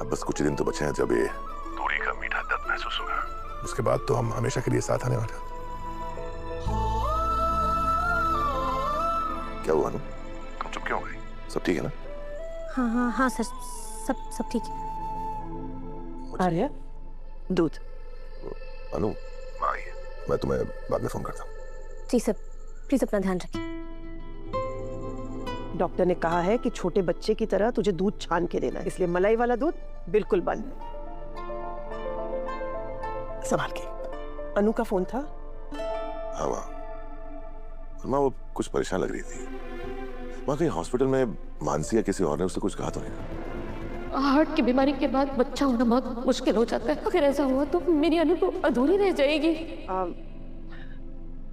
अब बस कुछ ही दिन तो बचे हैं जब ये दूरी का मीठा दर्द महसूस होगा। उसके बाद तो हम हमेशा के लिए साथ आने वाले हैं। क्या हुआ अनु? तुम चुप क्यों हो गई? सब ठीक है ना? हाँ हाँ हाँ सर, सब ठीक है। आर्या, दूध। अनु, माँ आई है, मैं तुम्हें बाद में फोन करता हूँ। जी सर, प्लीज अपना ध्यान रखिए। डॉक्टर ने कहा है कि छोटे बच्चे की तरह तुझे दूध छान के देना है, इसलिए मलाई वाला दूध बिल्कुल बंद। संभाल के। अनु का फोन था? हाँ माँ, वो कुछ परेशान लग रही थी। माँ कहीं हॉस्पिटल में मानसी या किसी और ने उससे कुछ कहा तो नहीं? हार्ट की बीमारी के बाद बच्चा होना बहुत मुश्किल हो जाता है। अगर ऐसा हुआ तो मेरी अनु तो अधूरी रह जाएगी।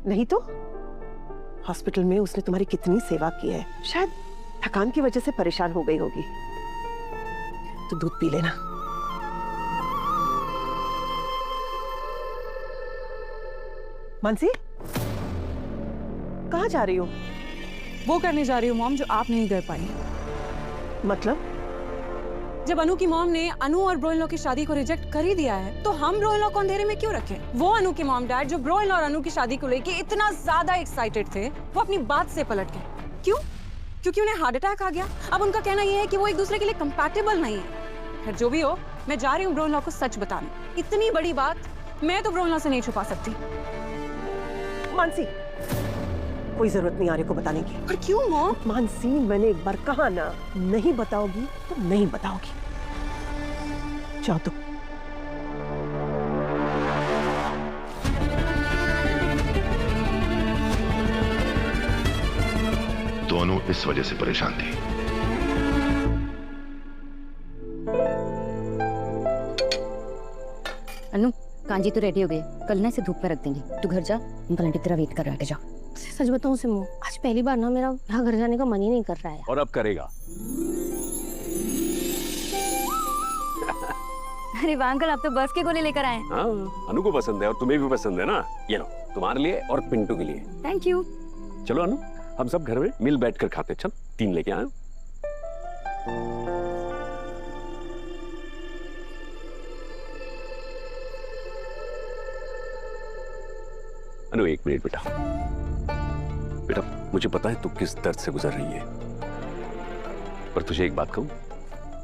नहीं तो हॉस्पिटल में उसने तुम्हारी कितनी सेवा की है, शायद थकान की वजह से परेशान हो गई होगी। तो दूध पी लेना। मानसी, कहाँ जा रही हो? वो करने जा रही हूँ मॉम जो आप नहीं कर पाई। मतलब? जब अनु की मॉम ने अनु और ब्रो इन लॉ की शादी को रिजेक्ट कर ही दिया है तो हम ब्रो इन लॉ को अंधेरे में क्यों रखें? वो अनु के मॉम डैड जो ब्रो इन लॉ और अनु की शादी को लेके इतना ज्यादा एक्साइटेड थे, वो अपनी बात से पलट गए। क्यों? क्योंकि उन्हें हार्ट अटैक आ गया। अब उनका कहना यह है कि वो एक दूसरे के लिए कंपैटिबल नहीं है। खैर जो भी हो, मैं जा रही हूँ ब्रो इन लॉ को सच बताने। इतनी बड़ी बात मैं तो ब्रो इन लॉ से नहीं छुपा सकती। मानसी, कोई जरूरत नहीं आर्य को बताने की। पर क्यों मॉम? मानसी, मैंने एक बार कहा ना, नहीं बताओगी तो नहीं बताओगी। जाओ तो। दोनों इस वजह से परेशान थी। अनु, कांजी तो रेडी हो गई, कल ना इसे धूप पे रख देंगे। तू घर जा, पलंटी तेरा वेट कर रहा है। जा। सच बताऊं सिमो, आज पहली बार ना मेरा यहाँ घर जाने का मन ही नहीं कर रहा है। और अब करेगा। अरे वाह अंकल, आप तो बर्फ के गोले लेकर आए। हाँ, अनु को पसंद है और तुम्हें भी पसंद है ना। ये लो, तुम्हारे लिए और पिंटू के लिए। Thank you. चलो अनु, हम सब घर में मिल बैठ कर खाते। चल 3 लेके आए। अनु 1 मिनट बेटा। बेटा मुझे पता है तू किस दर्द से गुजर रही है, पर तुझे एक बात कहूं,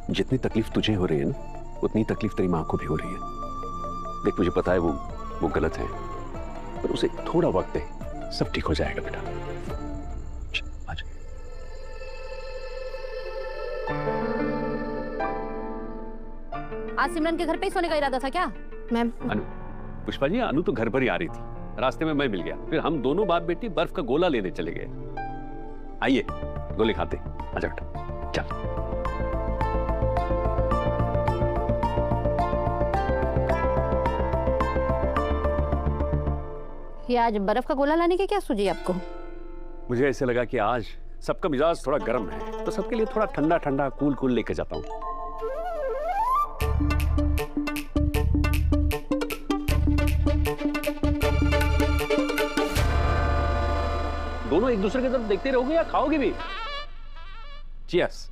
जितनी तकलीफ तुझे हो रही है ना, उतनी तकलीफ तेरी मां को भी हो रही है। देख मुझे पता है वो गलत है, पर उसे थोड़ा वक्त दे, सब ठीक हो जाएगा बेटा। आजा। आज सिमरन के घर पे ही सोने का इरादा था क्या? मैम, अनु, पुष्पा जी, अनु तो घर पर ही आ रही थी, रास्ते में मैं मिल गया, फिर हम दोनों बाप बेटी बर्फ का गोला लेने चले गए। आइए गोले खाते। आजा बेटा, चल। ये आज बर्फ का गोला लाने की क्या सूझी आपको? मुझे ऐसे लगा कि आज सबका मिजाज थोड़ा गर्म है, तो सबके लिए थोड़ा ठंडा ठंडा कूल कूल लेके जाता हूँ। दोनों एक दूसरे की तरफ देखते रहोगे या खाओगे भी? चीयर्स।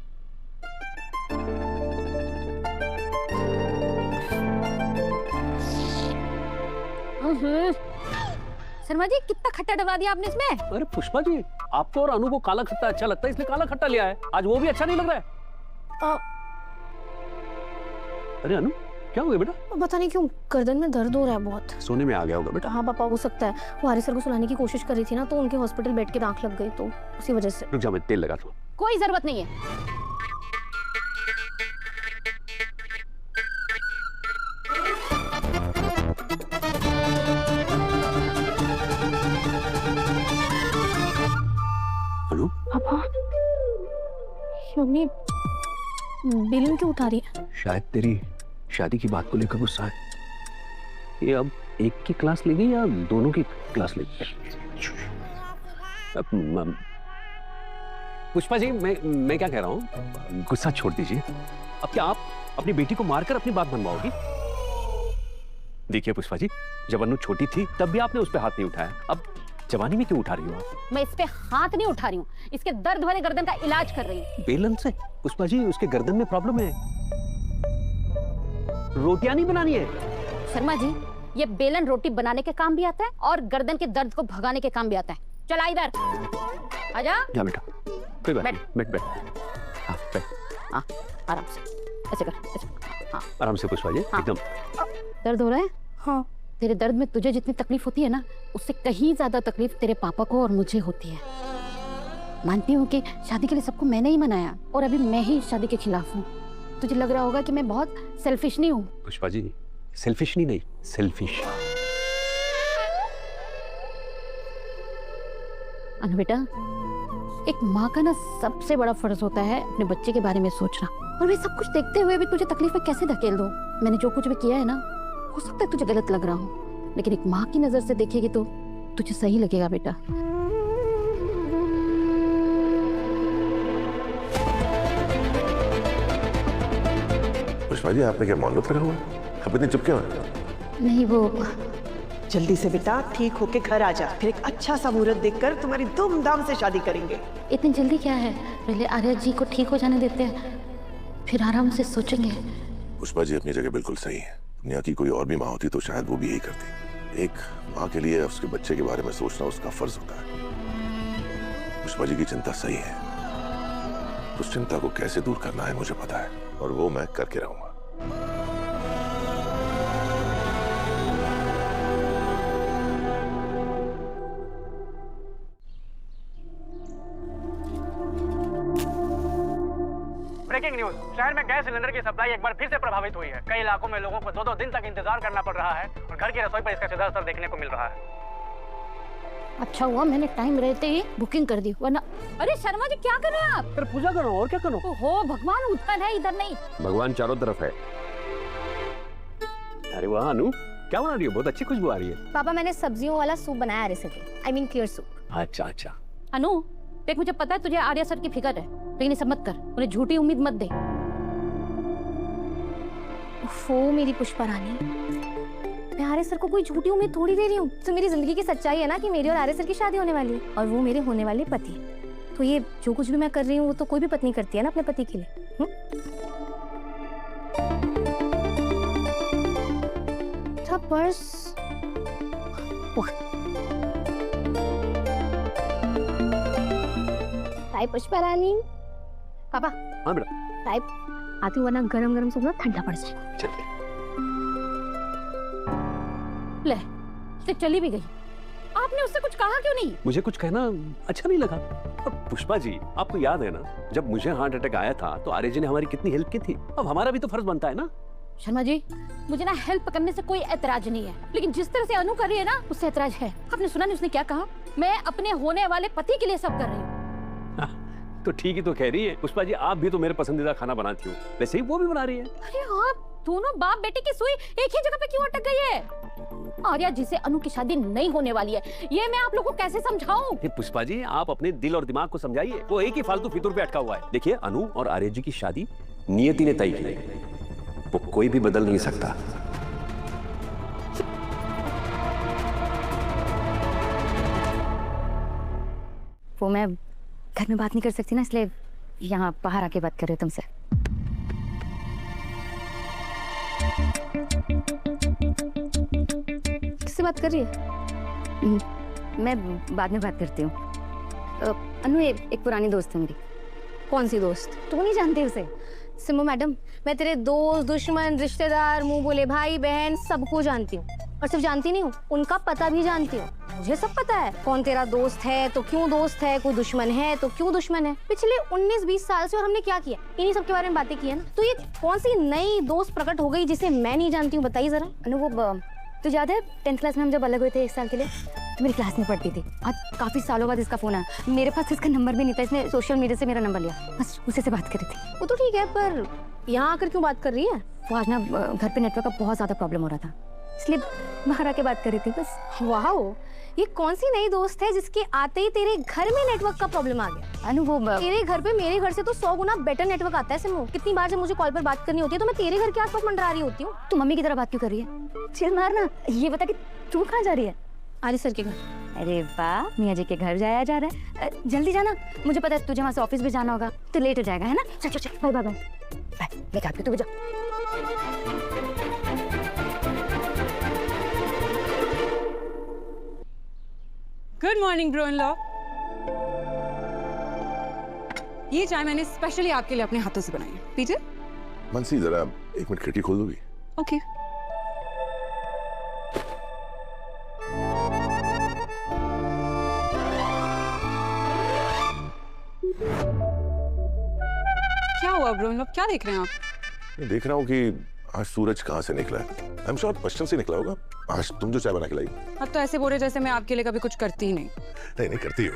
शर्मा जी, कितना खट्टा डलवा दिया आपने इसमें? अरे पुष्पा जी, आपको और अनु को काला खट्टा अच्छा लगता है, इसलिए काला खट्टा लिया है। आज वो भी अच्छा नहीं लग रहा है। अरे अनु, क्या हो गया बेटा? पता नहीं क्यों गर्दन में दर्द हो रहा है बहुत। सोने में आ गया होगा बेटा। हाँ पापा, हो सकता है। वो आर्य सर को सुलाने की कोशिश कर रही थी ना, तो उनके हॉस्पिटल बेड के आंख लग गई, तो उसी वजह से। रुक जा, मैं तेल लगा दूं। कोई जरूरत नहीं है। अनु? पापा, मम्मी बेलन क्यों उठा रही है? शायद तेरी शादी की बात को लेकर गुस्सा है। ये अब एक की क्लास लेगी या दोनों की क्लास लेगी? पुष्पा जी, मैं क्या कह रहा हूँ, गुस्सा छोड़ दीजिए। अब क्या आप अपनी बेटी को मारकर अपनी बात मनवाओगी? देखिए पुष्पा जी, जब अनु छोटी थी तब भी आपने उस पर हाथ नहीं उठाया, अब जवानी में क्यों उठा रही हो आप? मैं इस पे हाथ नहीं उठा रही हूँ, इसके दर्द भरे गर्दन का इलाज कर रही हूँ। बेलन से? पुष्पा जी, उसके गर्दन में प्रॉब्लम है। रोटियां नहीं बनानी है? शर्मा जी, ये बेलन रोटी बनाने के काम भी आता है और गर्दन के दर्द को भगाने के काम भी आता है। चला इधर आजा। जा बेटा, कोई बात बैठ। नहीं, बैठ बैठ। हाँ बैठ, हाँ आराम से, ऐसे कर, ऐसे। हाँ आराम से पुष्पा जी, हाँ। एकदम। दर्द हो रहा है? हाँ। तेरे दर्द में तुझे जितनी तकलीफ होती है ना, उससे कहीं ज्यादा तकलीफ तेरे पापा को और मुझे होती है। मानती हूँ कि शादी के लिए सबको मैंने ही मनाया और अभी मैं ही शादी के खिलाफ हूँ। तुझे लग रहा होगा कि मैं बहुत सेल्फिश नहीं हूँ। पुष्पा जी, सेल्फिश नहीं, सेल्फिश। अनु बेटा, एक माँ का ना सबसे बड़ा फर्ज होता है अपने बच्चे के बारे में सोचना। और मैं सब कुछ देखते हुए भी तुझे तकलीफ में कैसे धकेल दूँ? मैंने जो कुछ भी किया है ना, हो सकता है तुझे गलत लग रहा हो, लेकिन एक माँ की नजर से देखेगी तो तुझे सही लगेगा बेटा। पुष्पा जी, आपने क्या मौन व्रत रखा हुआ है? आप इतने चुप क्यों हैं? नहीं वो जल्दी से बेटा ठीक होके घर आ जा, फिर एक अच्छा सा मुहूर्त देखकर तुम्हारी धूमधाम से शादी करेंगे। इतनी जल्दी क्या है, पहले आर्या जी को ठीक हो जाने देते हैं, फिर आराम से सोचेंगे। पुष्पा जी अपनी जगह बिल्कुल सही है। दुनिया की कोई और भी माँ होती तो शायद वो भी यही करती। एक माँ के लिए उसके बच्चे के बारे में सोचना उसका फर्ज होता है। पुष्पा जी की चिंता सही है। उस चिंता को कैसे दूर करना है मुझे पता है, और वो मैं करके रहूंगा। ब्रेकिंग न्यूज, शहर में गैस सिलेंडर की सप्लाई एक बार फिर से प्रभावित हुई है। कई इलाकों में लोगों को 2-2 दिन तक इंतजार करना पड़ रहा है और घर की रसोई पर इसका सीधा असर देखने को मिल रहा है। अच्छा हुआ मैंने टाइम रहते ही बुकिंग कर दी, वरना। अरे शर्मा जी, क्या कर रहे हैं आप? फिर पूजा करो और क्या करो। हो भगवान, उधर है इधर नहीं। भगवान चारों तरफ है। अरे वाह अनु, क्या बना रही हो? बहुत अच्छी खुशबू आ रही है। पापा, मैंने सब्जियों वाला सूप बनाया recipe, I mean clear soup. अच्छा अच्छा। अनु देख, मुझे पता है तुझे आर्या सर की फिक्र है, लेकिन ये सब मत कर, उन्हें झूठी उम्मीद मत दे। वो मेरी पुष्पा रानी, मैं आर्य सर को कोई झूठी उम्मीद थोड़ी दे रही हूँ। तो मेरी जिंदगी की सच्चाई है ना कि मेरी और आर्य सर की शादी होने वाली है, और वो मेरे होने वाले पति। तो ये जो कुछ भी मैं कर रही हूँ वो तो कोई भी पत्नी करती है ना अपने पति के लिए। पर्स। टाइप पुष्पा रानी। पापा। हाँ बेटा। टाइप आती हूँ, वरना गरम गरम सूप ना ठंडा पड़ जाए। चलिए। ले, से चली भी गई। आपने उससे कुछ कहा क्यों नहीं? मुझे कुछ कहना अच्छा नहीं लगा। और पुष्पा जी, आपको याद है ना, जब मुझे हार्ट अटैक आया था तो आर्य जी ने हमारी कितनी हेल्प की थी। अब हमारा भी तो फर्ज बनता है ना। शर्मा जी, मुझे ना हेल्प करने से कोई ऐतराज नहीं है, लेकिन जिस तरह से अनु कर रही है ना, उससे ऐतराज है। आपने सुना नहीं उसने क्या कहा? मैं अपने होने वाले पति के लिए सब कर रही हूँ। तो ठीक ही तो कह रही है। पुष्पा जी, आप भी तो मेरे पसंदीदा खाना बनाती हो, वैसे ही वो भी बना रही है। अरे आप दोनों बाप बेटे की सुई एक ही जगह पे क्यों अटक गई है? आर्या जी से अनु की शादी नहीं होने वाली है, ये मैं आप लोगों को कैसे समझाऊं? पुष्पा जी, आप अपने दिल और दिमाग को समझाइए। वो एक ही फालतू फितूर पे अटका हुआ है। देखिए, अनु और आर्य जी की शादी नियति ने तय की है, वो कोई भी बदल नहीं सकता। वो मैं घर में बात नहीं कर सकती ना, इसलिए यहाँ बाहर आके बात कर रही हूँ तुमसे। किससे बात कर रही है? मैं बाद में बात करती हूँ। अनु एक पुरानी दोस्त है मेरी। कौन सी दोस्त? तू नहीं जानती उसे? सिमो मैडम, मैं तेरे दोस्त, दुश्मन, रिश्तेदार, मुंह बोले भाई बहन सबको जानती हूँ, और सिर्फ जानती नहीं हूँ, उनका पता भी जानती हूँ। मुझे सब पता है, कौन तेरा दोस्त है तो क्यों दोस्त है, कोई दुश्मन है तो क्यों दुश्मन है। पिछले 19-20 साल से और हमने क्या किया, इन्हीं सब के बारे में बातें की है ना। तो ये कौन सी नई दोस्त प्रकट हो गई जिसे मैं नहीं जानती हूँ, बताइए जरा। अनु वो तुझे याद है 10th क्लास में हम जब अलग हुए थे 1 साल के लिए, तो मेरी क्लास में पढ़ती थी। आज काफी सालों बाद इसका फोन आया, मेरे पास इसका नंबर भी नहीं था, इसने सोशल मीडिया से मेरा नंबर लिया, बस उसी से बात करी थी। वो तो ठीक है, पर यहाँ आकर क्यों बात कर रही है? वो आज ना घर पे नेटवर्क का बहुत ज्यादा प्रॉब्लम हो रहा था, इसलिए बाहर आके बात कर रही थी बस। वाह, ये कौन सी नई दोस्त है जिसके आते ही तेरे घर में नेटवर्क का प्रॉब्लम आ गया? अनु वो तेरे घर पे मेरे घर से तो 100 गुना बेटर नेटवर्क आता है सिमो। कितनी बार जब मुझे कॉल पर बात करनी होती है तो मैं तेरे घर के आसपास मंडरा रही होती हूँ। तू मम्मी की तरह बात क्यों कर रही है? चिल मार ना, ये बता कि तू कहाँ जा रही है? आर्य सर के घर। अरे वाह, मियाँ जी के घर जाया जा रहा है। जल्दी जाना, मुझे पता है तुझे वहाँ से ऑफिस भी जाना होगा, तो लेट हो जाएगा है ना। चल चल चल, बाय बाय बाय। मैं क्या तू भी जा। Good morning bro in law. ये चाय मैंने स्पेशली आपके लिए अपने हाथों से बनाई है, पीजिए। मानसी जरा 1 मिनट खिड़की खोल दोगी? ओके। क्या हुआ ब्रो इन लॉ, क्या देख रहे हैं आप? मैं देख रहा हूँ कि आज सूरज कहाँ से निकला है। आई एम श्योर पश्चिम से निकला होगा। आज तुम जो चाय बना के लाई। अब तो ऐसे बोल रहे जैसे मैं आपके लिए कभी कुछ करती ही नहीं। नहीं करती हो,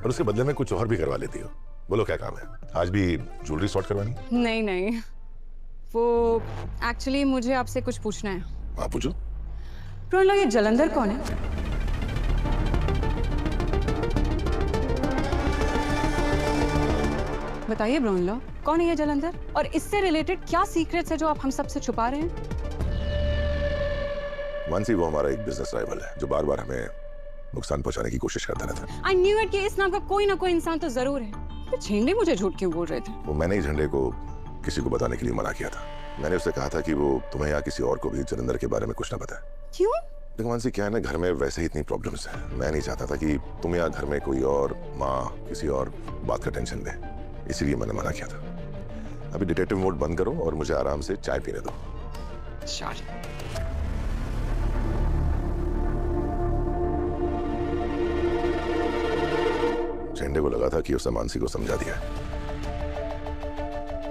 और उसके बदले में कुछ और भी करवा लेती हो। बोलो क्या काम है? आज भी ज्वेलरी सॉर्ट करवानी? नहीं, वो एक्चुअली मुझे आपसे कुछ पूछना है। हाँ पूछो। ब्रो इन लॉ, ये जलंधर कौन है? बताइए ब्रो इन लॉ, कौन है ये जलंधर, और इससे रिलेटेड क्या सीक्रेट्स है जो आप हम सबसे छुपा रहे हैं? मानसी वो हमारा एक बिजनेस राइवल है जो बार बार हमें नुकसान पहुंचाने की कोशिश करता रहता है। आई न्यू इट कि इस नाम का कोई ना कोई इंसान तो जरूर है। तो झेंडे मुझे झूठ क्यों बोल रहे थे? वो मैंने ही झंडे को किसी को बताने के लिए मना किया था। मैंने उससे कहा था कि वो तुम्हें या किसी और को भी जलंधर के बारे में कुछ ना बताए। क्यों? देखो मानसी, क्या है ना, घर में वैसे ही इतनी प्रॉब्लम्स है। मैं नहीं चाहता था कि तुम या घर में कोई और माँ किसी और बात का टेंशन ले, इसीलिए मैंने मना किया था। अभी डिटेक्टिव मोड बंद करो और मुझे आराम से चाय पीने दो। झंडे को लगा था कि उसने मानसी को समझा दिया,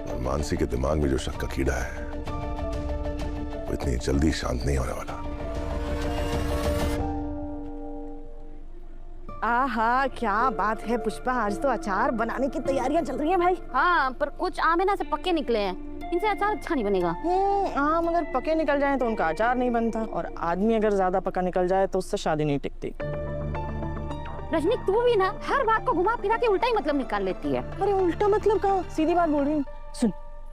और मानसी के दिमाग में जो शक का कीड़ा है वो इतनी जल्दी शांत नहीं होने वाला। आहा, क्या बात है पुष्पा, आज तो अचार बनाने की तैयारियां चल रही हैं भाई। हाँ, पर कुछ आम है ना से पक्के निकले हैं, इनसे अचार अच्छा नहीं बनेगा। आम अगर पके निकल जाए तो उनका अचार नहीं बनता, और आदमी अगर ज्यादा पका निकल जाए तो उससे शादी नहीं टिकती। रजनी, तू भी ना हर बात को घुमा फिरा के उल्टा ही मतलब निकाल लेती है। अरे उल्टा मतलब कहाँ, सीधी बात बोल रही हूँ। सुन,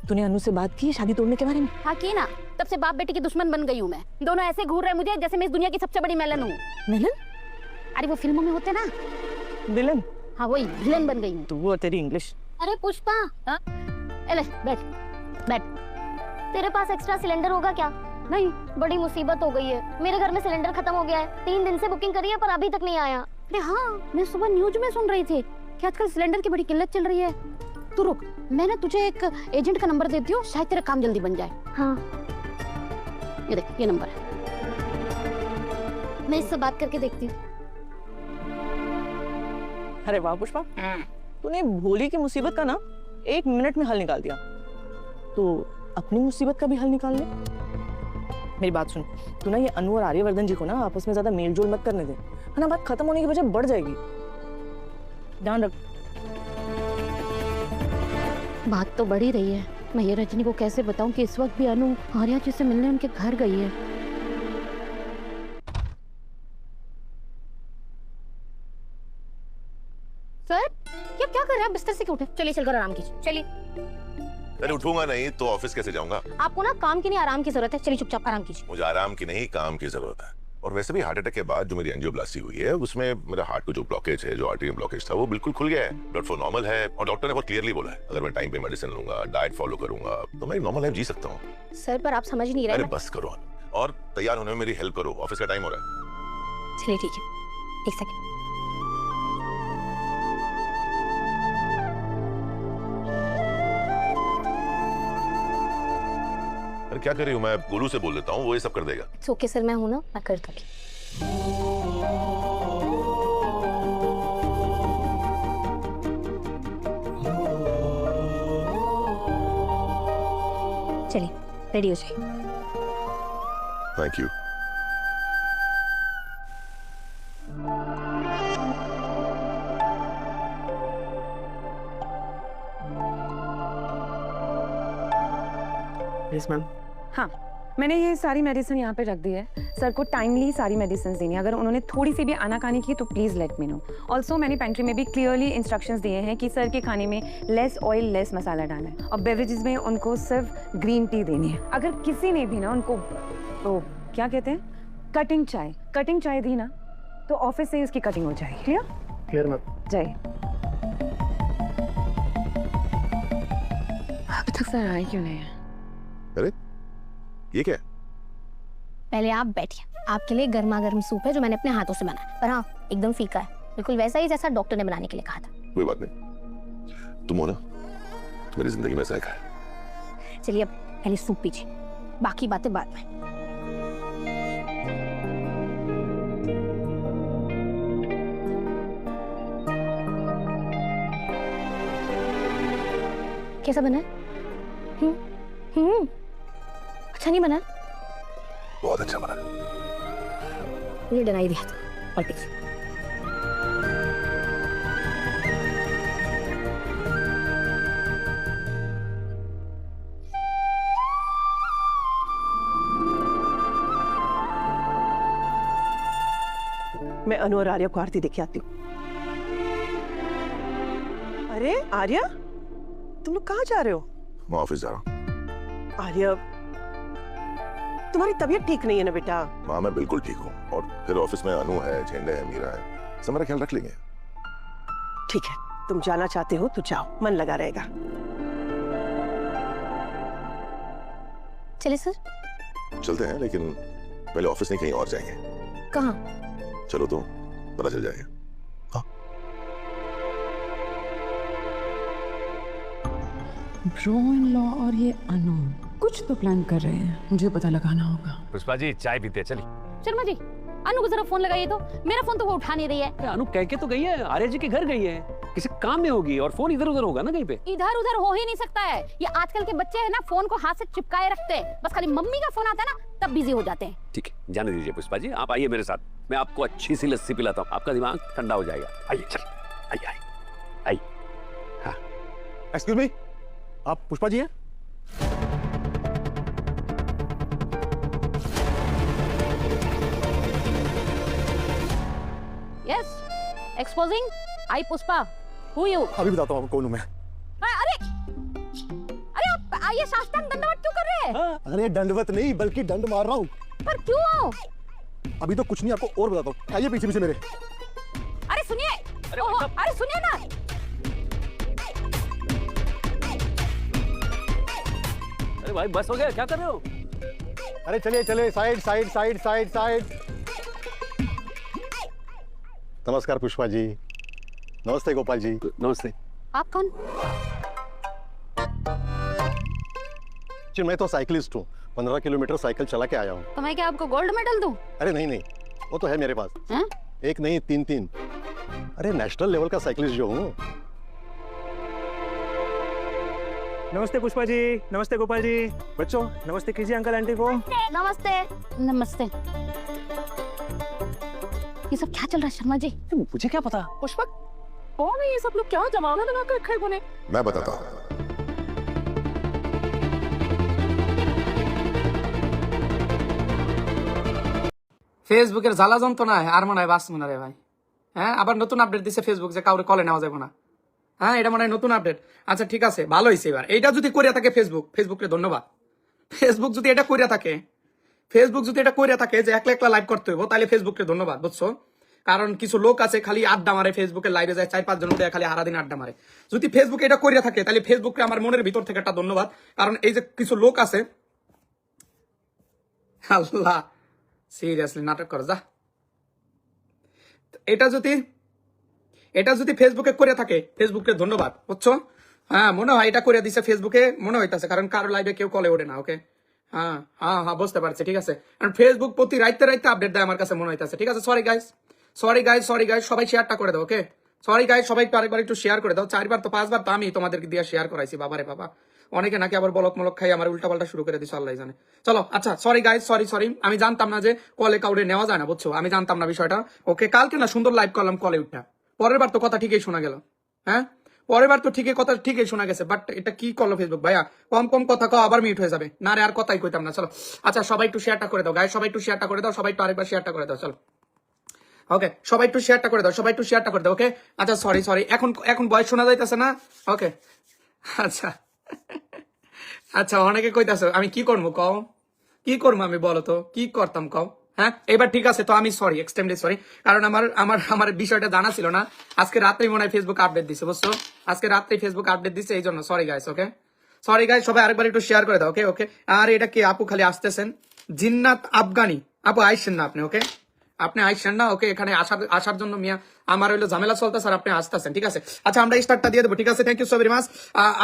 तूने अनु से बात की है शादी तोड़ने के बारे में? हाँ की ना, तब से बाप बेटी की दुश्मन बन गई हूँ मैं। दोनों ऐसे घूर रहे मुझे जैसे मैं इस दुनिया की सबसे बड़ी मेलन हूँ। मिलन? अरे वो फिल्मों में होते ना, विलन? हाँ वही विलन बन गई हूँ। तू और तेरी इंग्लिश। अरे पुष्पा, ले बैठ बैठ। तेरे पास एक्स्ट्रा सिलेंडर होगा क्या? नहीं, बड़ी मुसीबत हो गई है, मेरे घर में सिलेंडर खत्म हो गया है। 3 दिन से बुकिंग करी है पर अभी तक नहीं आया। अरे हाँ, मैं सुबह न्यूज में सुन रही थी कि आजकल सिलेंडर की बड़ी किल्लत चल रही है। तू रुक, मैं ना तुझे एक एजेंट का नंबर देती हूँ, शायद तेरा काम जल्दी बन जाए। हाँ ये देख, ये नंबर है, मैं इससे बात करके देखती हूँ। अरे वाह पुष्पा, तूने भोली की मुसीबत का ना 1 मिनट में हल निकाल दिया, तो अपनी मुसीबत का भी हल निकाल ले। मेरी बात सुन, तू ना ये अनु और आर्यवर्धन जी को ना आपस में ज्यादा मेल जोल मत करने दे, है ना, बात खत्म होने की वजह बढ़ जाएगी। ध्यान रख। बात तो बढ़ ही रही है, मैं ये रजनी को कैसे बताऊं कि इस वक्त भी अनु आर्या जी से मिलने उनके घर गई है। सर, क्या कर रहे हैं आप? बिस्तर से क्यों उठे? चलिए चलकर आराम कीजिए, चलिए। अरे उठूंगा नहीं तो ऑफिस कैसे जाऊंगा? आपको ना काम की नहीं आराम की जरूरत है, चलिए चुपचाप आराम कीजिए। मुझे आराम की नहीं, काम की जरूरत है। और वैसे भी हार्ट अटैक के बाद जो मेरी एंजियोप्लास्टी हुई है उसमें मेरा हार्ट को जो ब्लॉकेज है, जो आर्टरी ब्लॉकेज था, वो बिल्कुल खुल गया है। ब्लड फ्लो नॉर्मल है, और डॉक्टर ने बहुत क्लियरली बोला है अगर मैं टाइम पे मेडिसिन लूंगा, डाइट फॉलो करूंगा, तो मैं नॉर्मल लाइफ जी सकता हूँ। सर पर आप समझ नहीं रहे। अरे बस करो और तैयार होने में मेरी हेल्प करो, ऑफिस का टाइम हो रहा है। चलिए ठीक है, 1 सेकंड। अरे क्या कर रही हूँ? मैं गोलू से बोल देता हूँ, वो ये सब कर देगा। ओके सर, मैं हूं ना, मैं कर दूंगी। चलिए रेडी हो जाइए। Thank you. Yes ma'am. हाँ, मैंने ये सारी मेडिसिन यहाँ पे रख दी है। सर को टाइमली सारी मेडिसिन देनी है, अगर उन्होंने थोड़ी सी भी आनाकानी की तो please let me know. Also मैंने पेंट्री में भी क्लियरली इंस्ट्रक्शंस दिए हैं कि सर के खाने में लेस ऑयल, लेस मसाला डालना है, और बेवरेजेस में उनको सिर्फ ग्रीन टी देनी है। अगर किसी ने भी ना उनको तो क्या कहते हैं, कटिंग चाय दी ना, तो ऑफिस से ही उसकी कटिंग हो जाएगी। Clear ma'am. जय। अभी तक सर आए क्यों नहीं है? अरे ये क्या है? पहले आप बैठिए, आपके लिए गर्मा गर्म सूप है जो मैंने अपने हाथों से बनाया, पर हाँ एकदम फीका है, बिल्कुल वैसा ही जैसा डॉक्टर ने बनाने के लिए कहा था। कोई बात नहीं, तुम हो ना, मेरी जिंदगी में जायका है। चलिए अब पहले सूप पीजिए, बाकी बातें बाद में। कैसा बना है? अच्छा नहीं बना? बहुत अच्छा बना। मुझे डरा ही दिया था। और देखिए मैं अनु और आर्या को आरती देखे आती हूँ। अरे आर्या, तुम लोग कहाँ जा रहे हो? मैं ऑफिस जा रहा हूँ। आर्या, तुम्हारी तबीयत ठीक नहीं है ना बेटा? माँ मैं बिल्कुल ठीक हूँ, और फिर ऑफिस में अनु है, झेंडे है, मीरा है, सब मेरा ख्याल रख लेंगे। ठीक है, तुम जाना चाहते हो तो जाओ, मन लगा रहेगा। चले सर? चलते हैं, लेकिन पहले ऑफिस नहीं कहीं और जाएंगे। कहाँ? चलो तो पता चल जाएगा। ब्रो इन लॉ और ये अनु कुछ तो प्लान कर रहे हैं, मुझे पता लगाना होगा। पुष्पा जी चाय पीते चली। शर्मा जी, अनु को जरा फोन लगाइए तो, मेरा फोन तो वो उठा नहीं रही है। अनु कह के तो गई है, आर्या जी के घर गई है, किसी काम में होगी, और फोन इधर उधर होगा ना कहीं पे। इधर उधर हो ही नहीं सकता है, ये आजकल के बच्चे हैं ना, फोन को हाथ से चिपकाए रखते हैं, बस खाली मम्मी का फोन आता है ना तब बिजी हो जाते हैं। ठीक है, जाने दीजिए पुष्पा जी, आप आइए मेरे साथ, मैं आपको अच्छी सी लस्सी पिलाता हूँ, आपका दिमाग ठंडा हो जाएगा। आइए चल, आइए आइए आइए। हाँ एक्सक्यूज मी, आप पुष्पा जी हैं? Yes, exposing I Pushpa, who you? अभी बताता हूँ आपको कौन हूँ मैं। अरे अरे आप ये साष्टांग दंडवत क्यों कर रहे हैं? अरे दंडवत नहीं, बल्कि दंड मार रहा हूँ। पर क्यों? अभी तो कुछ नहीं, आपको और बताता हूँ, आइए पीछे पीछे मेरे। अरे सुनिए, अरे सुनिए ना। अरे भाई बस हो गया, क्या कर रहे हो? अरे चलिए चलिए, side side side side side. नमस्कार पुष्पा जी। नमस्ते गोपाल जी। नमस्ते। आप कौन? जी मैं तो साइकिलिस्ट हूँ, 15 किलोमीटर साइकिल चला के आया हूँ। तो मैं क्या आपको गोल्ड मेडल दूं? अरे नहीं नहीं, वो तो है मेरे पास। हैं? एक नहीं, तीन तीन। अरे नेशनल लेवल का साइकिलिस्ट जो हूँ। नमस्ते पुष्पा जी, नमस्ते गोपाल जी। बच्चों नमस्ते कीजिए अंकल आंटी को। नमस्ते। नमस्ते। ये सब क्या चल रहा है शर्मा जी? मुझे क्या पता। पुष्पा, कौन है ये सब लोग, क्या जमाना लगा कर रखे कोने? मैं बताता हूँ। ফেসবুকের জ্বালা যন্ত্রণায় আর মনে হয় বাঁচবো না রে ভাই। হ্যাঁ আবার নতুন আপডেট দিছে ফেসবুক যে কাউরে কলে নেওয়া যাবে না। হ্যাঁ এটা মনে হয় নতুন আপডেট। আচ্ছা ঠিক আছে, ভালো হয়েছে। এবার এইটা যদি করিয়া থাকে ফেসবুককে ধন্যবাদ। ফেসবুক যদি এটা করিয়া থাকে যে একলা একলা লাইভ করতে হইব, তাহলে ফেসবুককে ধন্যবাদ, বুঝছো? কারণ কিছু লোক আছে খালি আড্ডা মারে, ফেসবুকের লাইভে যায় 4-5 জন উঠে খালি সারাদিন আড্ডা মারে। যদি ফেসবুকে এটা করিয়া থাকে তাহলে ফেসবুককে আমার মনের ভিতর থেকে একটা ধন্যবাদ। কারণ এই যে কিছু লোক আছে, আল্লাহ সিরিয়াসলি নাটক করে যা। এটা যদি ফেসবুকে করে থাকে ফেসবুককে ধন্যবাদ, বুঝছো? হ্যাঁ মনে হয় এটা করে দিছে ফেসবুকে, মনে হইতাছে, কারণ কারো লাইভে কেউ কলে ওঠে না। ওকে হ্যাঁ হ্যাঁ হ্যাঁ বুঝতে পারছি, ঠিক আছে। কারণ ফেসবুক প্রতি রাইতে আপডেট দেয় আমার কাছে মনে হইতাছে, ঠিক আছে। সরি গাইস, সবাই শেয়ারটা করে দাও। ওকে সরি গাইস, সবাই আরেকবার একটু শেয়ার করে দাও। 4বার তো 5বার তো আমি তোমাদেরকে দিয়ে শেয়ার করাইছি। বাবারে বাবা, অনেকে নাকি আবার বলক মলক খাই আমার উল্টা পাল্টা শুরু করে দিচ্ছে, আল্লাহ জানে। চলো আচ্ছা, সরি গাইস, সরি। আমি জানতাম না যে কলে কাউরে নেওয়া যায় না, বুঝছো? আমি জানতাম না বিষয়টা। ওকে কালকে না সুন্দর লাইভ করলাম কলে উঠা, পরের বার তো কথা ঠিকই শোনা গেল। হ্যাঁ পরের বার তো কথা ঠিকই শোনা গেছে, বাট এটা কি করলো ফেসবুক ভাইয়া? কম কথা কও, আবার মিউট হয়ে যাবে না রে, আর কথাই কইতাম না। চলো আচ্ছা, সবাই একটু শেয়ারটা করে দাও গাইস, সবাই একটু শেয়ারটা করে দাও, সবাই একটু আরেকবার শেয়ারটা করে দাও। চলো ওকে সবাই একটু শেয়ারটা করে দাও, সবাই একটু শেয়ারটা করে দাও। ওকে আচ্ছা সরি এখন ভয়েস শোনা যাইতেছে না? ওকে আচ্ছা অনেকে কইতাছে আমি কি করবো কও, কি করবো আমি, বলো তো কি করতাম কও। হ্যাঁ এবার ঠিক আছে, তো আমি সরি, এক্সট্রিমলি সরি, কারণ আমার বিষয়টা জানা ছিল না। আজকে রাত্রে মনে হয় ফেসবুক আপডেট দিছে, বুঝছো? আজকে রাত্রে ফেসবুক আপডেট দিছে, এই জন্য সরি গাইস। ওকে সরি গাইস, সবাই আরেকবার একটু শেয়ার করে দাও। ওকে ওকে। আর এটা কি আপু খালি আসতেছেন? জিন্নাত আফগানি আপু আইসেন না আপনি? ওকে, আপনি আইসেন না। ওকে, এখানে আসার জন্য মিয়া আমার হইলো ঝামেলা চলতেছে, আর আপনি আসতেছেন, ঠিক আছে? আচ্ছা, আমরা স্টার্টটা দিয়ে দেবো, ঠিক আছে? Thank you so very much.